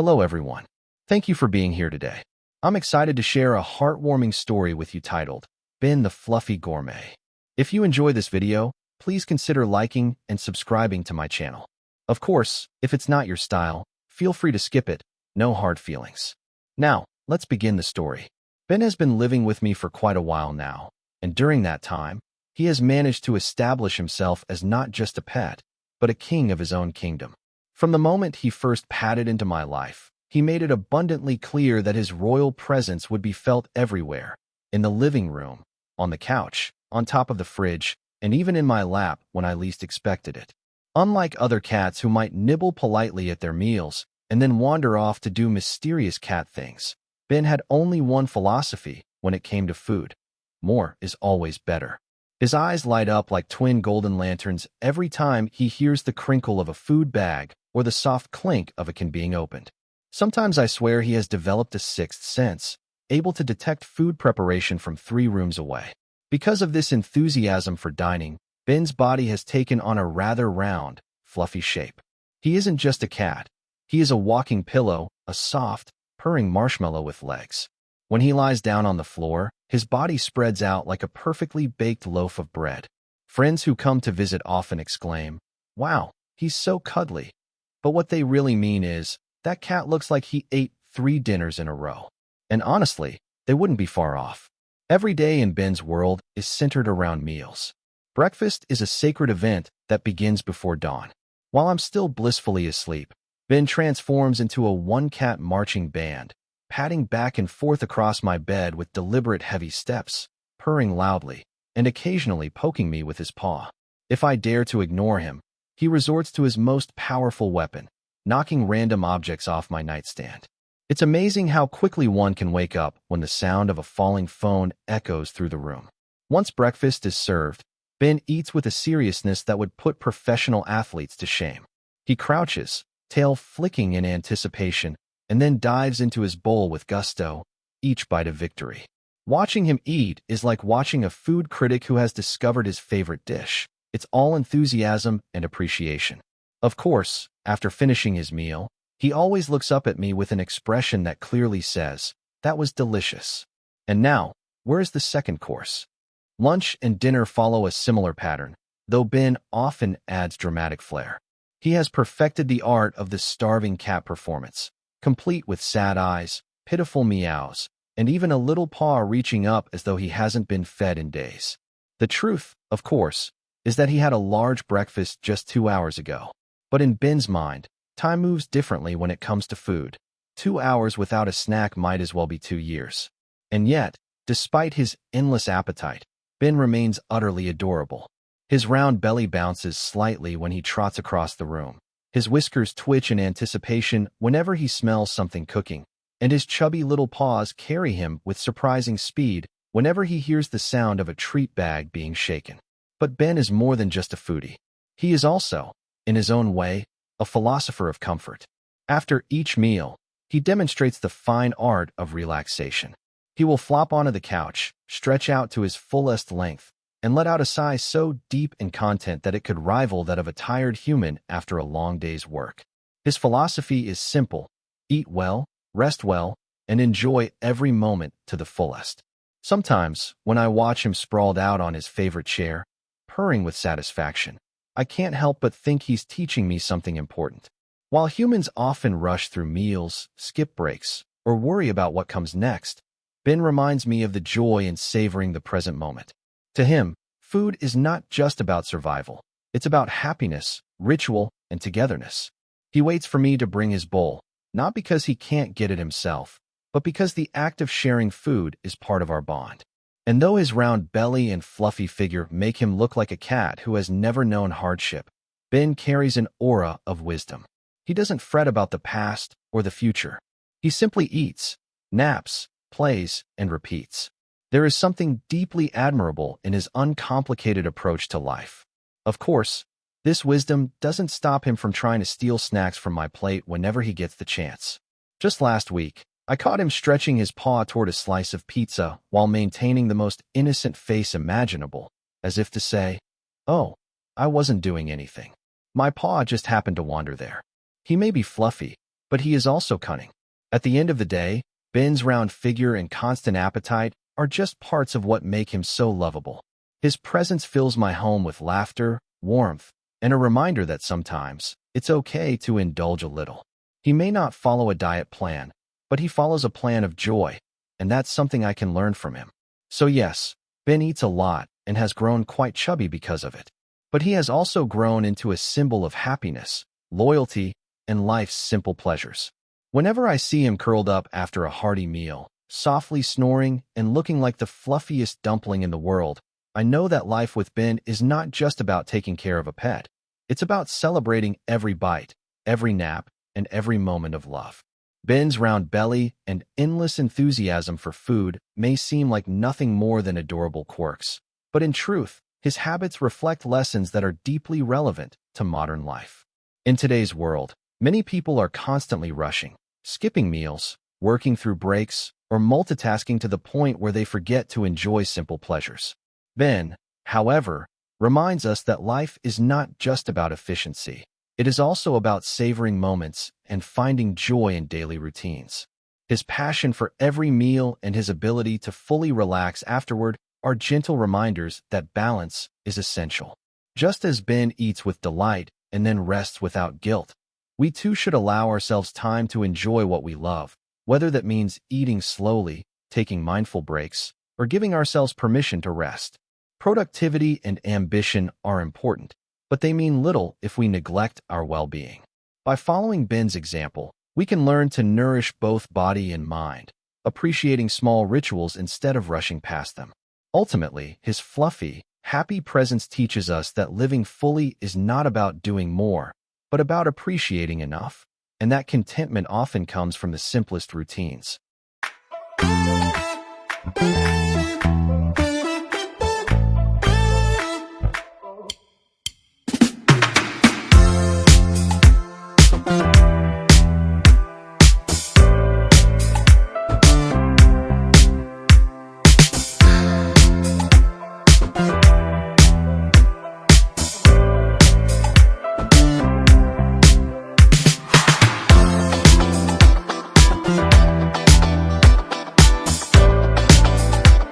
Hello everyone. Thank you for being here today. I'm excited to share a heartwarming story with you titled, Ben the Fluffy Gourmet. If you enjoy this video, please consider liking and subscribing to my channel. Of course, if it's not your style, feel free to skip it, no hard feelings. Now, let's begin the story. Ben has been living with me for quite a while now, and during that time, he has managed to establish himself as not just a pet, but a king of his own kingdom. From the moment he first padded into my life, he made it abundantly clear that his royal presence would be felt everywhere, in the living room, on the couch, on top of the fridge, and even in my lap when I least expected it. Unlike other cats who might nibble politely at their meals and then wander off to do mysterious cat things, Ben had only one philosophy when it came to food. More is always better. His eyes light up like twin golden lanterns every time he hears the crinkle of a food bag or the soft clink of a can being opened. Sometimes I swear he has developed a sixth sense, able to detect food preparation from 3 rooms away. Because of this enthusiasm for dining, Ben's body has taken on a rather round, fluffy shape. He isn't just a cat. He is a walking pillow, a soft, purring marshmallow with legs. When he lies down on the floor, his body spreads out like a perfectly baked loaf of bread. Friends who come to visit often exclaim, "Wow, he's so cuddly." But what they really mean is, that cat looks like he ate 3 dinners in a row. And honestly, they wouldn't be far off. Every day in Ben's world is centered around meals. Breakfast is a sacred event that begins before dawn. While I'm still blissfully asleep, Ben transforms into a one-cat marching band, padding back and forth across my bed with deliberate heavy steps, purring loudly, and occasionally poking me with his paw. If I dare to ignore him, he resorts to his most powerful weapon, knocking random objects off my nightstand. It's amazing how quickly one can wake up when the sound of a falling phone echoes through the room. Once breakfast is served, Ben eats with a seriousness that would put professional athletes to shame. He crouches, tail flicking in anticipation, and then dives into his bowl with gusto, each bite a victory. Watching him eat is like watching a food critic who has discovered his favorite dish. It's all enthusiasm and appreciation. Of course, after finishing his meal, he always looks up at me with an expression that clearly says, "That was delicious." And now, where's the second course? Lunch and dinner follow a similar pattern, though Ben often adds dramatic flair. He has perfected the art of the starving cat performance, complete with sad eyes, pitiful meows, and even a little paw reaching up as though he hasn't been fed in days. The truth, of course, is that he had a large breakfast just 2 hours ago. But in Ben's mind, time moves differently when it comes to food. 2 hours without a snack might as well be 2 years. And yet, despite his endless appetite, Ben remains utterly adorable. His round belly bounces slightly when he trots across the room. His whiskers twitch in anticipation whenever he smells something cooking, and his chubby little paws carry him with surprising speed whenever he hears the sound of a treat bag being shaken. But Ben is more than just a foodie. He is also, in his own way, a philosopher of comfort. After each meal, he demonstrates the fine art of relaxation. He will flop onto the couch, stretch out to his fullest length, and let out a sigh so deep in content that it could rival that of a tired human after a long day's work. His philosophy is simple: eat well, rest well, and enjoy every moment to the fullest. Sometimes, when I watch him sprawled out on his favorite chair, purring with satisfaction, I can't help but think he's teaching me something important. While humans often rush through meals, skip breaks, or worry about what comes next, Ben reminds me of the joy in savoring the present moment. To him, food is not just about survival. It's about happiness, ritual, and togetherness. He waits for me to bring his bowl, not because he can't get it himself, but because the act of sharing food is part of our bond. And though his round belly and fluffy figure make him look like a cat who has never known hardship, Ben carries an aura of wisdom. He doesn't fret about the past or the future. He simply eats, naps, plays, and repeats. There is something deeply admirable in his uncomplicated approach to life. Of course, this wisdom doesn't stop him from trying to steal snacks from my plate whenever he gets the chance. Just last week, I caught him stretching his paw toward a slice of pizza while maintaining the most innocent face imaginable, as if to say, "Oh, I wasn't doing anything. My paw just happened to wander there." He may be fluffy, but he is also cunning. At the end of the day, Ben's round figure and constant appetite are just parts of what make him so lovable. His presence fills my home with laughter, warmth, and a reminder that sometimes it's okay to indulge a little. He may not follow a diet plan, but he follows a plan of joy, and that's something I can learn from him. So yes, Ben eats a lot and has grown quite chubby because of it. But he has also grown into a symbol of happiness, loyalty, and life's simple pleasures. Whenever I see him curled up after a hearty meal, softly snoring and looking like the fluffiest dumpling in the world, I know that life with Ben is not just about taking care of a pet. It's about celebrating every bite, every nap, and every moment of love. Ben's round belly and endless enthusiasm for food may seem like nothing more than adorable quirks, but in truth, his habits reflect lessons that are deeply relevant to modern life. In today's world, many people are constantly rushing, skipping meals, working through breaks, or multitasking to the point where they forget to enjoy simple pleasures. Ben, however, reminds us that life is not just about efficiency. It is also about savoring moments and finding joy in daily routines. His passion for every meal and his ability to fully relax afterward are gentle reminders that balance is essential. Just as Ben eats with delight and then rests without guilt, we too should allow ourselves time to enjoy what we love, whether that means eating slowly, taking mindful breaks, or giving ourselves permission to rest. Productivity and ambition are important, but they mean little if we neglect our well-being. By following Ben's example, we can learn to nourish both body and mind, appreciating small rituals instead of rushing past them. Ultimately, his fluffy, happy presence teaches us that living fully is not about doing more, but about appreciating enough, and that contentment often comes from the simplest routines.